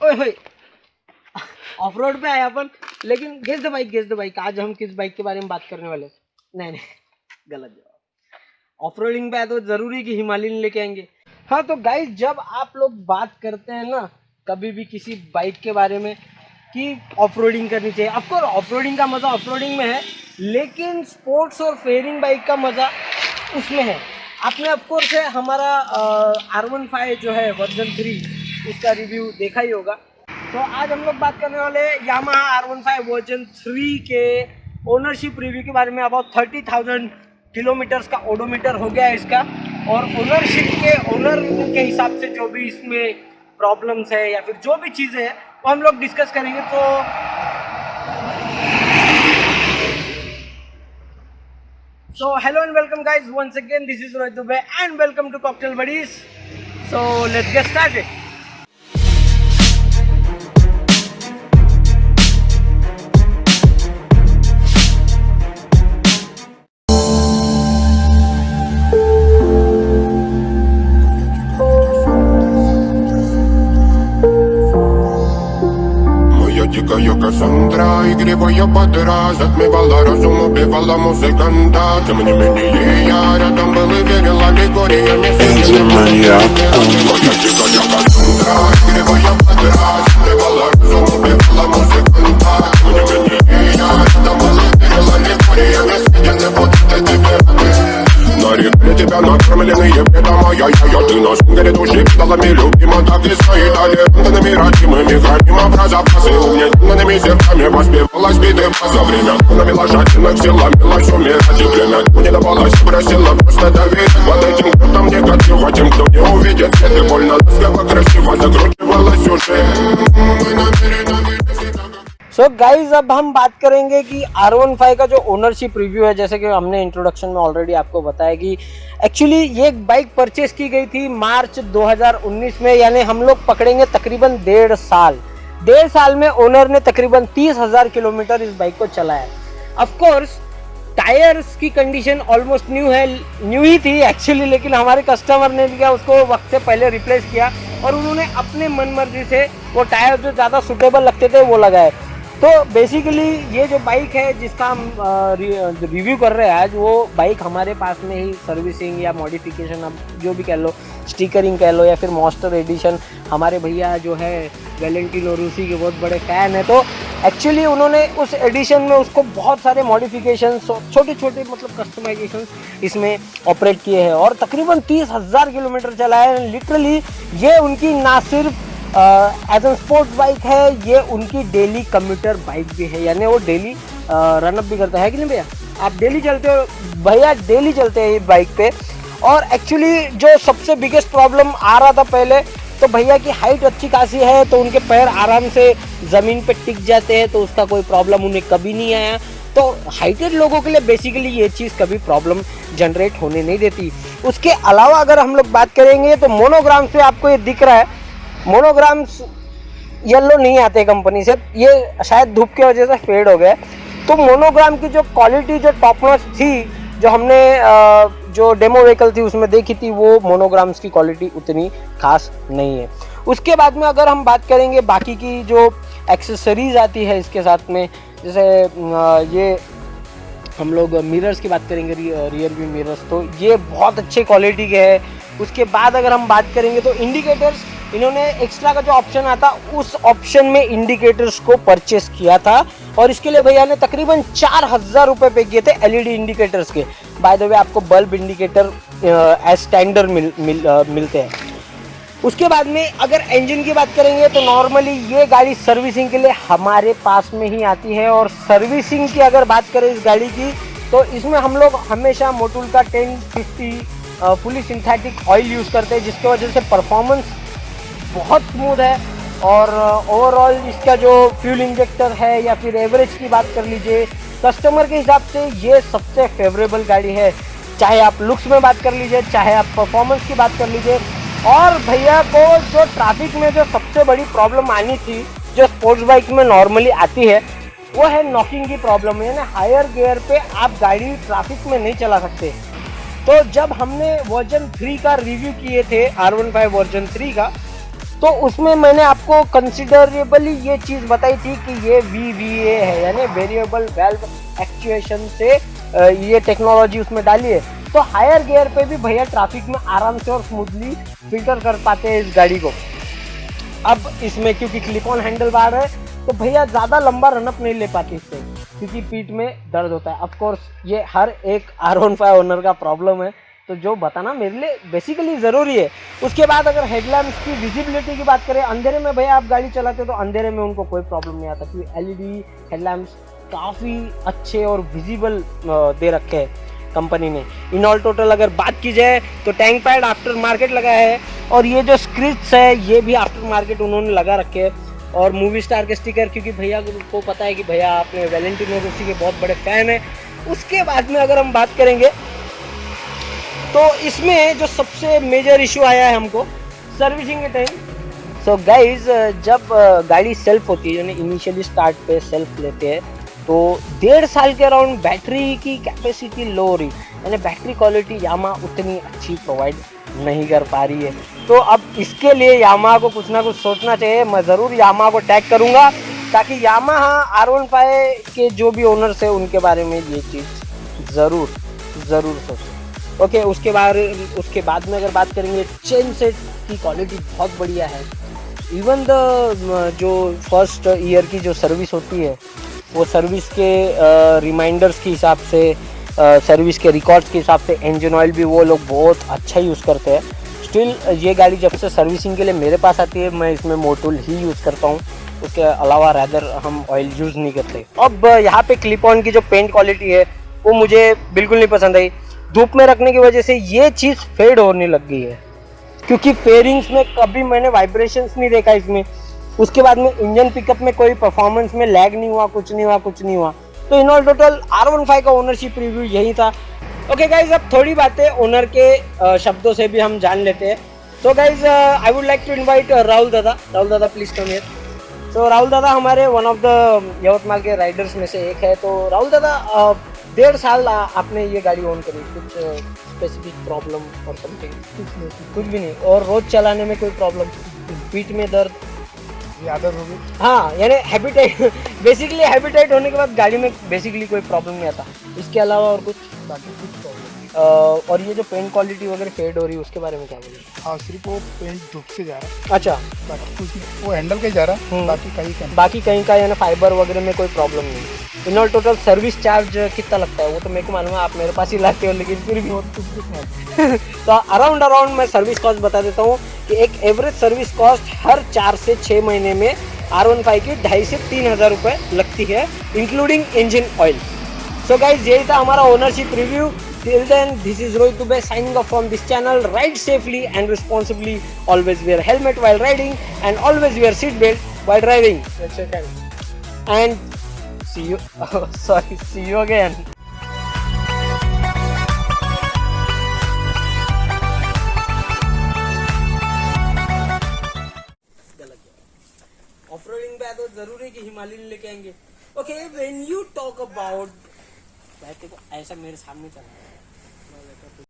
ओए होए of road पे आए अपन, लेकिन गेस द बाइक आज हम किस बाइक के बारे में बात करने वाले? नहीं गलत जवाब। ऑफ रोडिंग पे आए तो जरूरी कि हिमालयन लेके आएंगे। हाँ तो गाइस, जब आप लोग बात करते हैं ना कभी भी किसी बाइक के बारे में कि ऑफ रोडिंग करनी चाहिए, ऑफकोर्स ऑफ रोडिंग का मज़ा ऑफ रोडिंग में है, लेकिन स्पोर्ट्स और फेयरिंग बाइक का मज़ा उसमें है। आपने ऑफकोर्स है हमारा R15 जो है वर्जन 3 उसका रिव्यू देखा ही होगा। तो आज हम लोग बात करने वाले यामाहा R15 वर्जन 3 के ओनरशिप रिव्यू के बारे में। अबाउट 30,000 किलोमीटर्स का ओडोमीटर हो गया है इसका, और ओनरशिप के ओनर के हिसाब से जो भी इसमें प्रॉब्लम्स है या फिर जो भी चीज़ें हैं वो हम लोग डिस्कस करेंगे। So hello and welcome guys, once again this is Rohit Dubey and welcome to Cocktail Buddies. So let's get started. Дикая Кассандра, игривая подра, затмевала разум, убивала музыканта. Тем не менее я рядом был и верил аллегориями. Моя дикая Кассандра, игривая подра, затмевала разум, убивала музыканта. Тем не менее я рядом был и верил аллегориями. Съедены будут эти веры. Нарекли тебя накормленные бредом, ты нас горит души педалами, любима, так и стоит аллегориями родимыми, храним про запасы, угнетенными сердцами воспевалась биты за время. Навела жадных сил, ломилась умирать, и время не давалось, просила просто доверить. Под этим кто-то мне негатива, тем, кто не увидит свет, и больно ласково, красиво закручивалась уже. Мы намеренно выжили. So guys, अब हम बात करेंगे कि R15 का जो ओनरशिप रिव्यू है। जैसे कि हमने इंट्रोडक्शन में ऑलरेडी आपको बताया कि एक्चुअली ये बाइक परचेस की गई थी मार्च 2019 में, यानी हम लोग पकड़ेंगे तकरीबन 1.5 साल में ओनर ने तकरीबन 30,000 किलोमीटर इस बाइक को चलाया। ऑफकोर्स टायर्स की कंडीशन ऑलमोस्ट न्यू ही थी एक्चुअली, लेकिन हमारे कस्टमर ने क्या उसको वक्त से पहले रिप्लेस किया और उन्होंने अपने मन मर्जी से वो टायर जो ज़्यादा सुटेबल लगते थे वो लगाए। तो बेसिकली ये जो बाइक है जिसका हम रिव्यू कर रहे हैं आज, वो बाइक हमारे पास में ही सर्विसिंग या मॉडिफिकेशन, आप जो भी कह लो, स्टिकरिंग कह लो या फिर मॉन्स्टर एडिशन, हमारे भैया जो है वैलेंटिनो रूसी के बहुत बड़े फ़ैन है, तो एक्चुअली उन्होंने उस एडिशन में उसको बहुत सारे मॉडिफिकेशन, छोटे छोटे मतलब कस्टमाइजेशन इसमें ऑपरेट किए हैं और तकरीबन 30,000 किलोमीटर चलाए हैं। लिटरली ये उनकी ना सिर्फ एज एन स्पोर्ट्स बाइक है, ये उनकी डेली कम्यूटर बाइक भी है, यानी वो डेली रनअप भी करता है कि नहीं भैया? आप डेली चलते हो भैया, डेली चलते हैं इस बाइक पे। और एक्चुअली जो सबसे बिगेस्ट प्रॉब्लम आ रहा था पहले, तो भैया की हाइट अच्छी खासी है तो उनके पैर आराम से ज़मीन पे टिक जाते हैं, तो उसका कोई प्रॉब्लम उन्हें कभी नहीं आया। तो हाइटेड लोगों के लिए बेसिकली ये चीज़ कभी प्रॉब्लम जनरेट होने नहीं देती। उसके अलावा अगर हम लोग बात करेंगे तो मोनोग्राम से आपको ये दिख रहा है, मोनोग्राम्स येलो नहीं आते कंपनी से, ये शायद धूप की वजह से फेड हो गए। तो मोनोग्राम की जो क्वालिटी जो टॉप नॉच थी, जो हमने जो डेमो व्हीकल थी उसमें देखी थी, वो मोनोग्राम्स की क्वालिटी उतनी खास नहीं है। उसके बाद में अगर हम बात करेंगे बाकी की जो एक्सेसरीज आती है इसके साथ में, जैसे ये हम लोग मिरर्स की बात करेंगे, रियर व्यू मिरर्स, तो ये बहुत अच्छे क्वालिटी के है। उसके बाद अगर हम बात करेंगे तो इंडिकेटर्स, इन्होंने एक्स्ट्रा का जो ऑप्शन आता उस ऑप्शन में इंडिकेटर्स को परचेस किया था और इसके लिए भैया ने तकरीबन 4,000 रुपये पे किए थे एलईडी इंडिकेटर्स के। बाय द वे आपको बल्ब इंडिकेटर एज स्टैंडर्ड मिलते हैं। उसके बाद में अगर इंजन की बात करेंगे तो नॉर्मली ये गाड़ी सर्विसिंग के लिए हमारे पास में ही आती है, और सर्विसिंग की अगर बात करें इस गाड़ी की तो इसमें हम लोग हमेशा मोटुल का 1050 फुली सिंथेटिक ऑयल यूज़ करते हैं, जिसकी वजह से परफॉर्मेंस बहुत स्मूथ है। और ओवरऑल इसका जो फ्यूल इंजेक्टर है या फिर एवरेज की बात कर लीजिए, कस्टमर के हिसाब से ये सबसे फेवरेबल गाड़ी है। चाहे आप लुक्स में बात कर लीजिए, चाहे आप परफॉर्मेंस की बात कर लीजिए। और भैया को जो ट्रैफिक में जो सबसे बड़ी प्रॉब्लम आनी थी, जो स्पोर्ट्स बाइक में नॉर्मली आती है, वो है नॉकिंग की प्रॉब्लम। यानी हायर गियर पे आप गाड़ी ट्रैफिक में नहीं चला सकते। तो जब हमने वर्जन 3 का रिव्यू किए थे, R15 वर्जन 3 का, तो उसमें मैंने आपको कंसिडरेबली ये चीज़ बताई थी कि ये VVA है, यानी वेरिएबल वाल्व एक्चुएशन से ये टेक्नोलॉजी उसमें डाली है। तो हायर गियर पे भी भैया ट्रैफिक में आराम से और स्मूथली फिल्टर कर पाते हैं इस गाड़ी को। अब इसमें क्योंकि क्लिप ऑन हैंडल बार है तो भैया ज़्यादा लंबा रनअप नहीं ले पाती इससे, क्योंकि पीठ में दर्द होता है। ऑफ कोर्स ये हर एक R15 ओनर का प्रॉब्लम है, तो जो बताना मेरे लिए बेसिकली ज़रूरी है। उसके बाद अगर हेडलैम्प्स की विजिबिलिटी की बात करें, अंधेरे में भैया आप गाड़ी चलाते हो तो अंधेरे में उनको कोई प्रॉब्लम नहीं आता, क्योंकि LED हेडलैम्प्स काफ़ी अच्छे और विजिबल दे रखे हैं कंपनी ने। इन ऑल टोटल अगर बात की जाए तो टैंक पैड आफ्टर मार्केट लगा है, और ये जो स्क्रिप्ट्स है ये भी आफ्टर मार्केट उन्होंने लगा रखे हैं, और मूवी स्टार के स्टिकर, क्योंकि भैया को पता है कि भैया अपने वैलेंटिनो रोसी के बहुत बड़े फ़ैन हैं। उसके बाद में अगर हम बात करेंगे तो इसमें जो सबसे मेजर इशू आया है हमको सर्विसिंग के टाइम। सो गाइज, जब गाड़ी सेल्फ होती है, यानी इनिशियली स्टार्ट पे सेल्फ लेते हैं, तो 1.5 साल के अराउंड बैटरी की कैपेसिटी लो हो रही, यानी बैटरी क्वालिटी यामा उतनी अच्छी प्रोवाइड नहीं कर पा रही है। तो अब इसके लिए यामा को कुछ ना कुछ सोचना चाहिए। मैं ज़रूर यामा को टैग करूँगा, ताकि यामा R15 के जो भी ओनर्स हैं उनके बारे में ये चीज़ ज़रूर सोचें। ओके, उसके बाद में अगर बात करेंगे, चेन सेट की क्वालिटी बहुत बढ़िया है। इवन द जो फर्स्ट ईयर की जो सर्विस होती है, वो सर्विस के रिमाइंडर्स के हिसाब से, सर्विस के रिकॉर्ड्स के हिसाब से इंजन ऑयल भी वो लोग बहुत अच्छा यूज़ करते हैं। स्टिल ये गाड़ी जब से सर्विसिंग के लिए मेरे पास आती है, मैं इसमें मोटूल ही यूज़ करता हूँ, उसके अलावा रैदर हम ऑयल यूज़ नहीं करते। अब यहाँ पे क्लिप ऑन की जो पेंट क्वालिटी है वो मुझे बिल्कुल नहीं पसंद आई। धूप में रखने की वजह से ये चीज़ फेड होने लग गई है, क्योंकि फेयरिंग्स में कभी मैंने वाइब्रेशंस नहीं देखा इसमें। उसके बाद में इंजन पिकअप में कोई परफॉर्मेंस में लैग नहीं हुआ, कुछ नहीं हुआ। तो इन ऑल टोटल R15 का ओनरशिप रिव्यू यही था। ओके गाइज, अब थोड़ी बातें ओनर के शब्दों से भी हम जान लेते हैं। तो guys, I would like to invite Rahul Dada please come here. So Rahul Dada हमारे वन ऑफ द यवतमाल के राइडर्स में से एक है। तो राहुल दादा, 1.5 साल आपने ये गाड़ी ओन करी, कुछ स्पेसिफिक प्रॉब्लम और समथिंग? कुछ भी नहीं। और रोज चलाने में कोई प्रॉब्लम, पीठ में दर्द? आदत होगी। हाँ, यानी हैबिटेट बेसिकली हैबिटेट होने के बाद गाड़ी में बेसिकली कोई प्रॉब्लम नहीं आता। इसके अलावा और कुछ? बाकी कुछ प्रॉब्लम। और ये जो पेंट क्वालिटी वगैरह फेड हो रही है उसके बारे में क्या बोलिए? हाँ, सिर्फ वो पेंट धूप से जा रहा है, अच्छा, बाकी कुछ नहीं। वो हैंडल का ही जा रहा है, बाकी कहीं का यानी फाइबर वगैरह में कोई प्रॉब्लम नहीं। In all total service charge कितना लगता है वो तो मेरे को मालूम है, आप मेरे पास ही लाते हो, लेकिन फिर भी तो अराउंड मैं सर्विस कॉस्ट बता देता हूँ कि एक एवरेज सर्विस कॉस्ट हर 4 से 6 महीने में R15 की 2,500 से 3,000 रुपये लगती है, including engine oil. So guys, यही था हमारा ownership review. Till then, this is Rohit Dubey signing off from this channel. Ride safely and responsibly. Always wear helmet while riding and always wear seat belt while driving. That's it. And see you. See you again. Off-roading पे तो जरूरी है कि Himalayan लेके आएंगे। Okay, when you talk about, ऐसा मेरे सामने चला